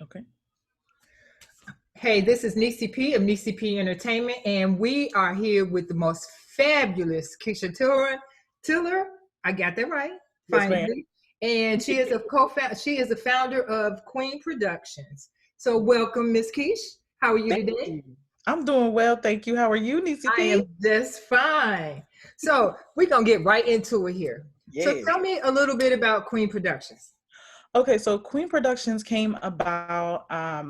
Okay. Hey, this is Nessyp of Nessyp Entertainment, and we are here with the most fabulous Keysha Tiller. I got that right, Yes, ma'am. finally. And she is a she is the founder of Queen Productions. So welcome, Miss Keish. How are you Thank today? you. I'm doing well, thank you. How are you, Nisi I P? am just fine. So we're gonna get right into it here. So Yeah. tell me a little bit about Queen Productions. Okay, so Queen Productions came about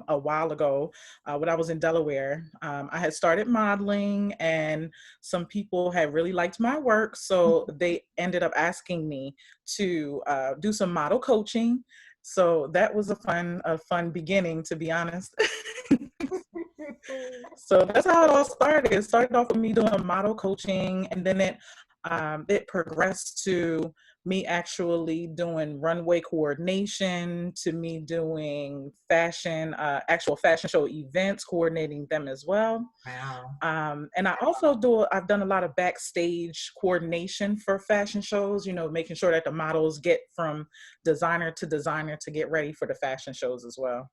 a while ago when I was in Delaware. I had started modeling, and some people had really liked my work, so they ended up asking me to do some model coaching. So that was a fun beginning, to be honest. So that's how it all started. It started off with me doing model coaching, and then it progressed to me actually doing runway coordination, to me doing actual fashion show events, coordinating them as well. Wow. And I've done a lot of backstage coordination for fashion shows, making sure that the models get from designer to designer to get ready for the fashion shows as well.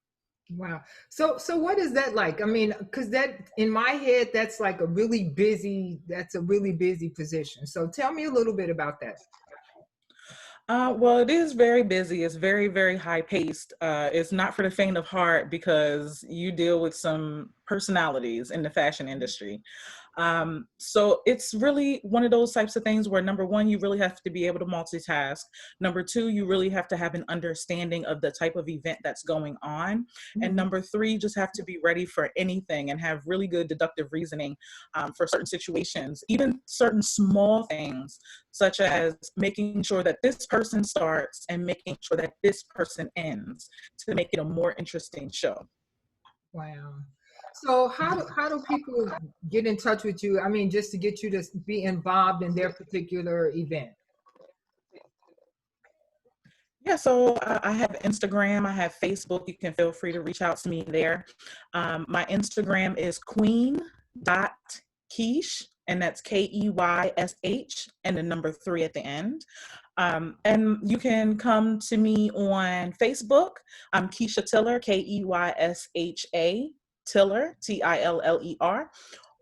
Wow. So what is that like? I mean, because that in my head, that's a really busy position. So tell me a little bit about that. Well, it is very busy. It's very, very high paced. It's not for the faint of heart because you deal with some personalities in the fashion industry. So it's really one of those types of things where number one, you really have to be able to multitask. Number two, you really have to have an understanding of the type of event that's going on. And Mhm. number three, you just have to be ready for anything and have really good deductive reasoning for certain situations, even certain small things, such as making sure that this person starts and making sure that this person ends to make it a more interesting show. Wow. So how do people get in touch with you? I mean, just to get you to be involved in their particular event. Yeah, so I have Instagram, I have Facebook. You can feel free to reach out to me there. My Instagram is queen.keysh, and that's Keysh, and the number three at the end. And you can come to me on Facebook. I'm Keysha Tiller, Keysha Tiller, Tiller.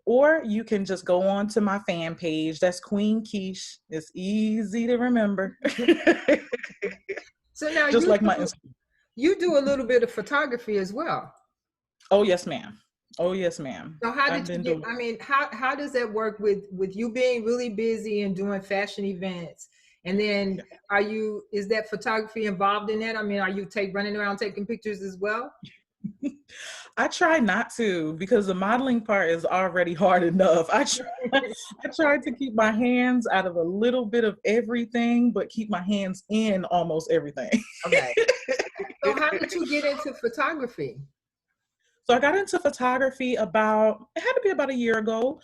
Or you can just go on to my fan page. That's Queen Keish. It's easy to remember. So now Just like my Instagram. you do a little bit of photography as well. Oh yes, ma'am. Oh yes, ma'am. So how I've did you been get, doing. I mean, how does that work with you being really busy and doing fashion events? And then is that photography involved in that? I mean, are you running around taking pictures as well? I try not to because the modeling part is already hard enough. I try to keep my hands out of a little bit of everything, but keep my hands in almost everything. Okay. So how did you get into photography? So I got into photography it had to be about a year ago,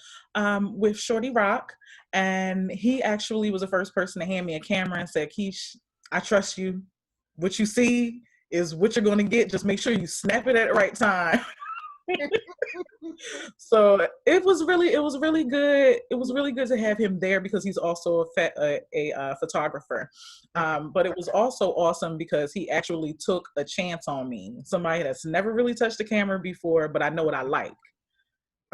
with Shorty Rock. And he actually was the first person to hand me a camera and said, Keish, I trust you. What you see is what you're going to get. Just make sure you snap it at the right time. So it was really good. It was really good to have him there because he's also a photographer. Okay. But it was also awesome because he actually took a chance on me. Somebody that's never really touched the camera before, but I know what I like.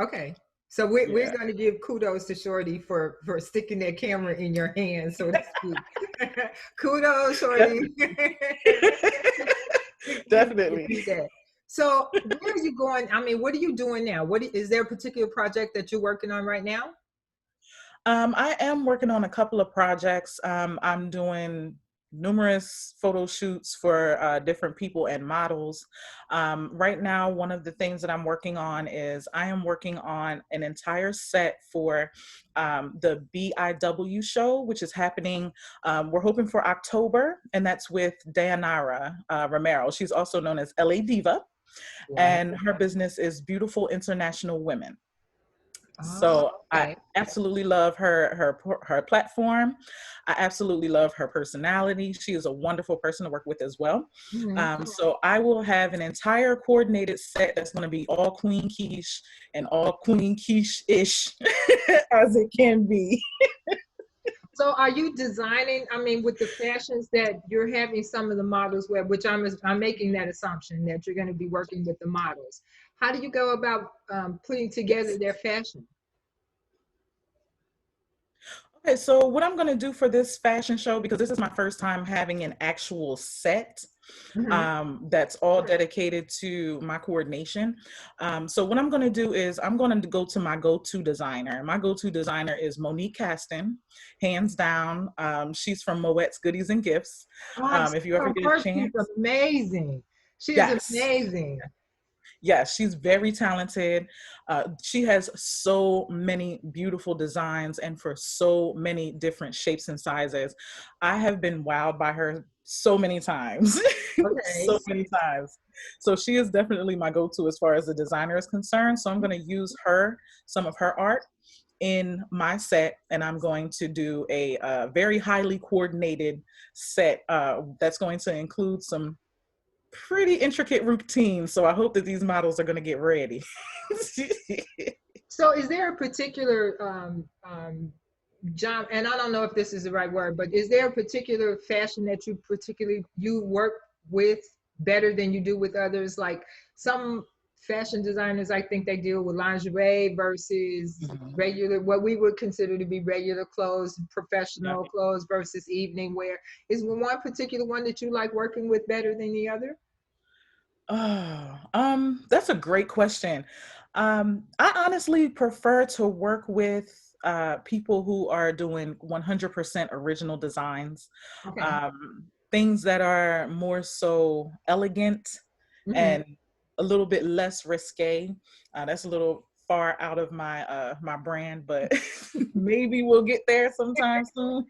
Okay. So we're Yeah. going to give kudos to Shorty for sticking that camera in your hand, so to speak. Kudos, Shorty. You Definitely. need that. So where are you going? I mean, what are you doing now? Is there a particular project that you're working on right now? I am working on a couple of projects. I'm doing numerous photo shoots for different people and models. Right now, one of the things that I'm working on is I am working on an entire set for the BIW show, which is happening. We're hoping for October, and that's with Dayanara Romero. She's also known as LA Diva, Wow. and her business is Beautiful International Women. Oh, So I okay. absolutely love her platform. I absolutely love her personality. She is a wonderful person to work with as well. Mhm. So I will have an entire coordinated set that's going to be all Queen Quiche and all Queen Quiche-ish as it can be. So are you designing, I mean, with the fashions that you're having some of the models wear, which I'm making that assumption that you're going to be working with the models. How do you go about putting together Yes. their fashion? Okay, so what I'm going to do for this fashion show, because this is my first time having an actual set Hmm. that's all dedicated to my coordination. So what I'm going to do is I'm going to go to my go-to designer. My go-to designer is Monique Caston, hands down. She's from Moet's Goodies and Gifts. Oh, I've If you seen ever her get a work. She's chance, amazing. She is yes. amazing. Yes, she's very talented. She has so many beautiful designs and for so many different shapes and sizes. I have been wowed by her so many times, Okay. so many times. So she is definitely my go-to as far as the designer is concerned. So I'm going to use her, some of her art in my set, and I'm going to do a very highly coordinated set that's going to include some pretty intricate routine. So I hope that these models are going to get ready. So is there a particular John, and I don't know if this is the right word, but is there a particular fashion that you particularly you work with better than you do with others? Like some fashion designers, I think they deal with lingerie versus Mhm. regular, what we would consider to be regular clothes, Yeah. professional clothes versus evening wear. Is there one particular one that you like working with better than the other? Oh, that's a great question. I honestly prefer to work with people who are doing 100% original designs, Okay. things that are more so elegant Hmm. and a little bit less risque. That's a little far out of my brand, but maybe we'll get there sometime soon.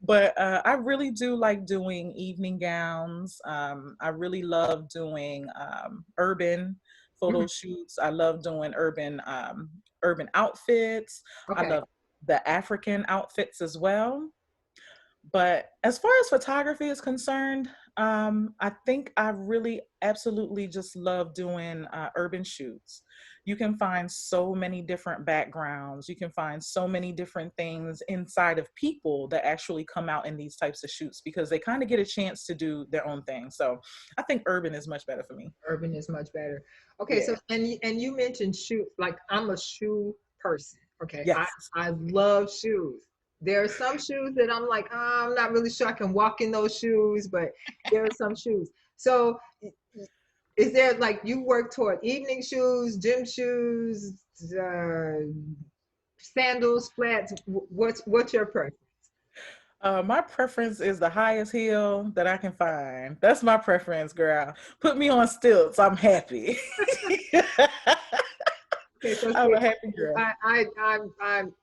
But I really do like doing evening gowns. I really love doing urban photo shoots. I love doing urban outfits. I Okay. love the African outfits as well. But as far as photography is concerned, I think I really absolutely just love doing urban shoots. You can find so many different backgrounds. You can find so many different things inside of people that actually come out in these types of shoots because they kind of get a chance to do their own thing. So I think urban is much better for me. Urban is much better. Okay, so Yeah. and you mentioned shoe. Like I'm a shoe person. Okay, Yes. I love shoes. There are some shoes that I'm like, oh, I'm not really sure I can walk in those shoes, but there are some shoes. So is there like you work toward evening shoes, gym shoes, uh, sandals, flats? What's your preference? My preference is the highest heel that I can find. That's my preference, girl. Put me on stilts. I'm happy. Okay, so I'm see, a happy girl.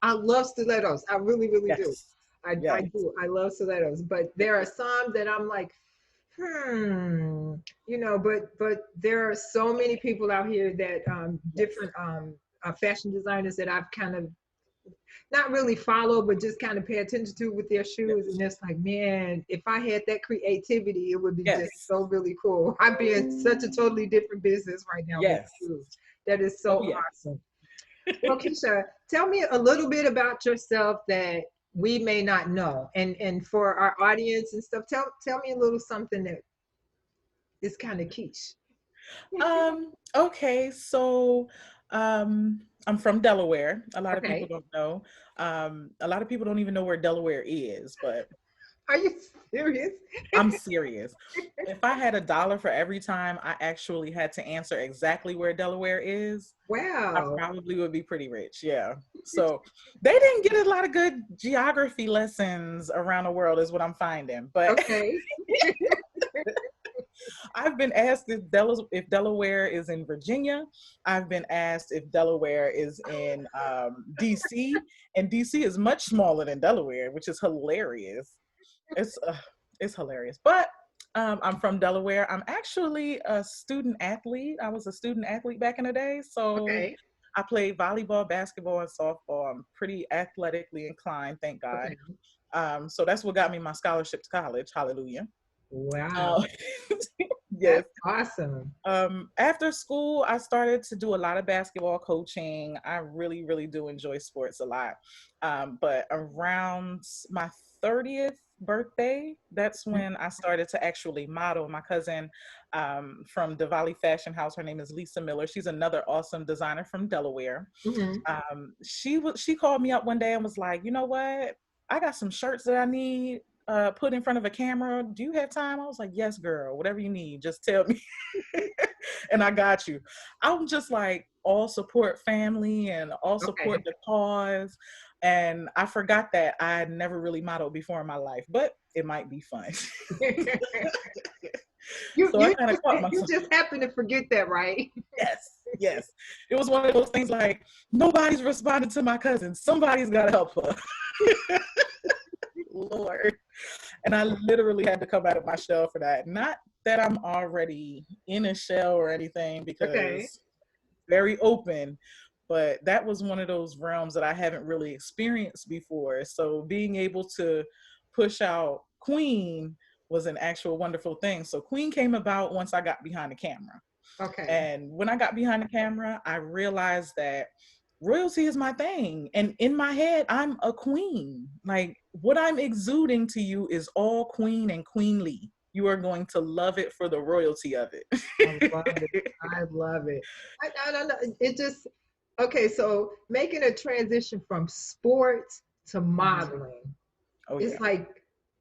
I love stilettos. I really, really do. Yes. I Yes. do. I love stilettos, but there are some that I'm like, hmm, but there are so many people out here that Yes. different fashion designers that I've kind of not really follow, but just kind of pay attention to with their shoes. And Yes. it's like, man, if I had that creativity, it would be just Yes. so really cool. I'd be in such a totally different business right now with Yes. shoes. That is Oh, so yeah. awesome. Well, Keysha, tell me a little bit about yourself that we may not know, and for our audience and stuff, tell me a little something that is kind of quiche. Okay. So, I'm from Delaware. A lot of people Okay, don't know. A lot of people don't even know where Delaware is, but are you serious? I'm serious. If I had $1 for every time I actually had to answer exactly where Delaware is, I Wow. probably would be pretty rich. Yeah. So they didn't get a lot of good geography lessons around the world, is what I'm finding. But Okay. I've been asked if Delaware is in Virginia. I've been asked if Delaware is in DC, and DC is much smaller than Delaware, which is hilarious. It's uh, it's hilarious. But I'm from Delaware. I'm actually a student athlete. I was a student athlete back in the day, so Okay. I played volleyball, basketball, and softball. I'm pretty athletically inclined, thank God. Okay. So that's what got me my scholarship to college. Hallelujah. Wow. Uh, Yes. That's awesome. After school, I started to do a lot of basketball coaching. I really, really do enjoy sports a lot. But around my 30th birthday, that's when I started to actually model. My cousin from Diwali Fashion House, her name is Lisa Miller. She's another awesome designer from Delaware. Mm-hmm. She called me up one day and was like, you know what? I got some shirts that I need put in front of a camera. Do you have time? I was like, yes, girl, whatever you need, just tell me. And I got you. I'm just like all support family and all support Okay. the cause. And I forgot that I had never really modeled before in my life, but it might be fun. You So I you kind of just caught you myself. just happen to forget that, right? Yes, yes. It was one of those things like nobody's responding to my cousin. Somebody's got to help her. Lord. And I literally had to come out of my shell for that. Not that I'm already in a shell or anything, Okay. because very open, but that was one of those realms that I haven't really experienced before. So being able to push out Queen was an actual wonderful thing. So Queen came about once I got behind the camera. Okay. And when I got behind the camera, I realized that royalty is my thing. And in my head, I'm a queen. Like what I'm exuding to you is all queen and queenly. You are going to love it for the royalty of I love it. it. I love it. I don't know. It just okay. So making a transition from sports to Mhm. modeling, Oh, it's yeah. like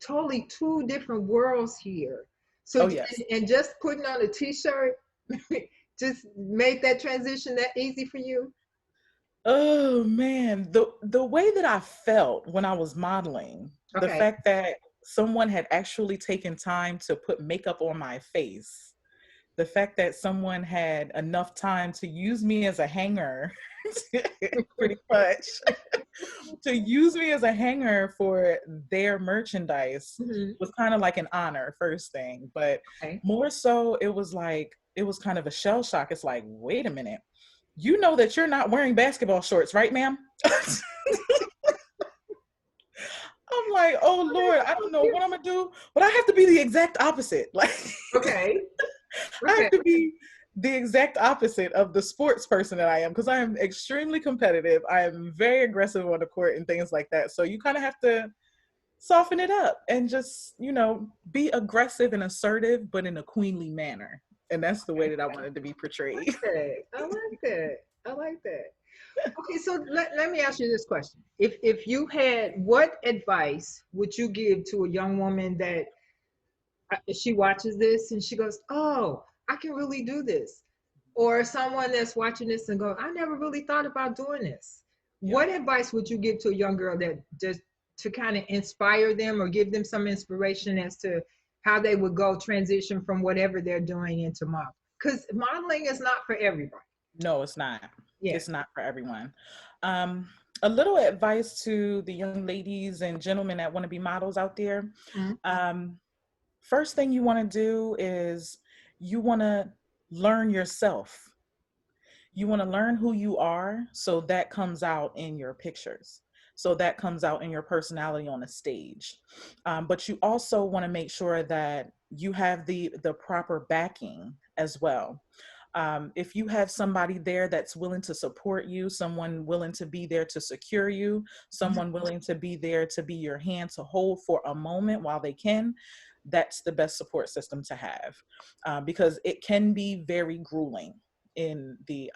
totally two different worlds here. So Oh, yes. and just putting on a t-shirt just made that transition that easy for you. Oh man, the way that I felt when I was modeling, the Okay. fact that someone had actually taken time to put makeup on my face, the fact that someone had enough time to use me as a hanger, pretty much, to use me as a hanger for their merchandise Mhm. was kind of like an honor, first thing. But Okay. more so, it was like, it was kind of a shell shock. It's like, wait a minute, you know that you're not wearing basketball shorts, right, ma'am? I'm like, oh Lord, I don't know what I'm gonna do, but I have to be the exact opposite. Like, Okay. I Okay. have to be the exact opposite of the sports person that I am, because I am extremely competitive. I am very aggressive on the court and things like that. So you kind of have to soften it up and just, be aggressive and assertive, but in a queenly manner. And that's the way that I wanted to be portrayed. Okay. I like that. I like that. Okay, so let me ask you this question. If you had, what advice would you give to a young woman that she watches this and she goes, "Oh, I can really do this," or someone that's watching this and go, "I never really thought about doing this." Yeah. What advice would you give to a young girl that just to kind of inspire them or give them some inspiration as to how they would go transition from whatever they're doing into model? Because modeling is not for everybody. No, it's not. Yeah. It's not for everyone. Um, a little advice to the young ladies and gentlemen that want to be models out there. Mhm. Um, First thing you want to do is you want to learn yourself. You want to learn who you are, so that comes out in your pictures. So that comes out in your personality on the stage. But you also want to make sure that you have the proper backing as well. If you have somebody there that's willing to support you, someone willing to be there to secure you, someone willing to be there to be your hand to hold for a moment while they can, that's the best support system to have, because it can be very grueling in the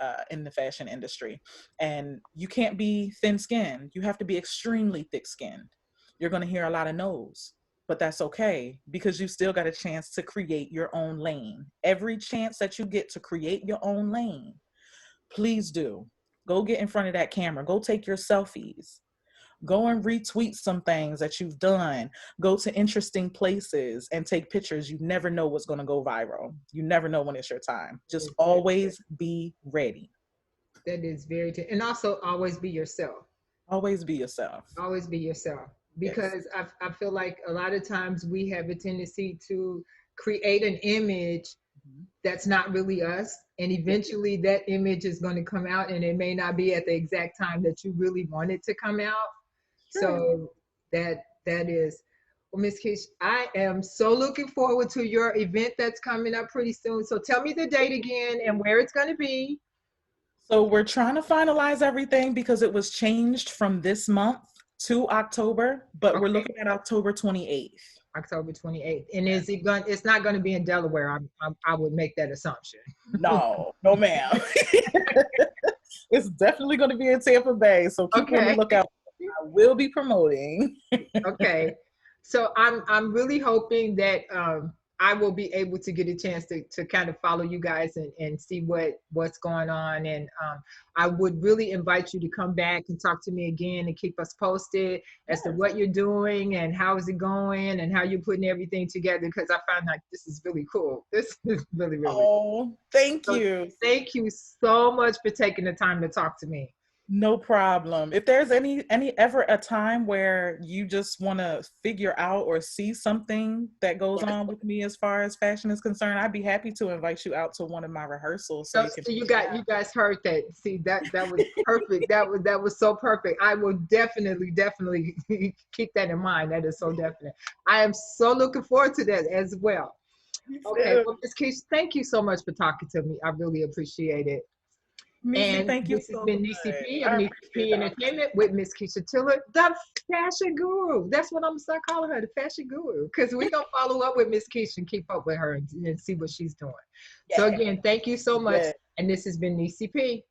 fashion industry, and you can't be thin skinned. You have to be extremely thick skinned. You're going to hear a lot of no's, but that's okay, because you still got a chance to create your own lane. Every chance that you get to create your own lane, please do. Go get in front of that camera. Go take your selfies. Go and retweet some things that you've done. Go to interesting places and take pictures. You never know what's going to go viral. You never know when it's your time. Just It's very, always be ready. that is very, and also always be yourself. Always be yourself. Always be yourself. Yes. Because I feel like a lot of times we have a tendency to create an image Mhm. that's not really us. And Yeah. eventually that image is going to come out and it may not be at the exact time that you really want it to come out. Sure. So that is. Well, Miss Keysha, I am so looking forward to your event that's coming up pretty soon. So tell me the date again and where it's going to be. So we're trying to finalize everything because it was changed from this month to October, but we're Okay, looking at October 28th. October 28th. And Yeah. is it going? It's not going to be in Delaware. I would make that assumption. No, no, ma'am. It's definitely going to be in Tampa Bay, so keep on the Okay. lookout. I will be promoting. Okay. So I'm really hoping that I will be able to get a chance to kind of follow you guys and see what's going on. And I would really invite you to come back and talk to me again and keep us posted as to Yes. what you're doing and how is it going and how you're putting everything together, because I found like this is really cool. This is really, really cool. Oh, thank So you. thank you so much for taking the time to talk to me. No problem. If there's any ever a time where you just want to figure out or see something that goes on with me as far as fashion is concerned, I'd be happy to invite you out to one of my rehearsals so So, you can so check it out. you guys heard that. See, that was perfect. That was so perfect. I will definitely keep that in mind. That is so definite. I am so looking forward to that as well. Me Okay, too. well, Ms. Keisha, thank you so much for talking to me. I really appreciate it. Missy, And thank you this has so been much. Nessyp of I Nessyp appreciate the Entertainment opportunity. with Miss Keisha Tiller, the fashion guru. That's what I'm gonna start calling her, the fashion guru, because we're gonna follow up with Miss Keisha and keep up with her and see what she's doing. So Yes, again, thank you so much. yes. And this has been Nessyp.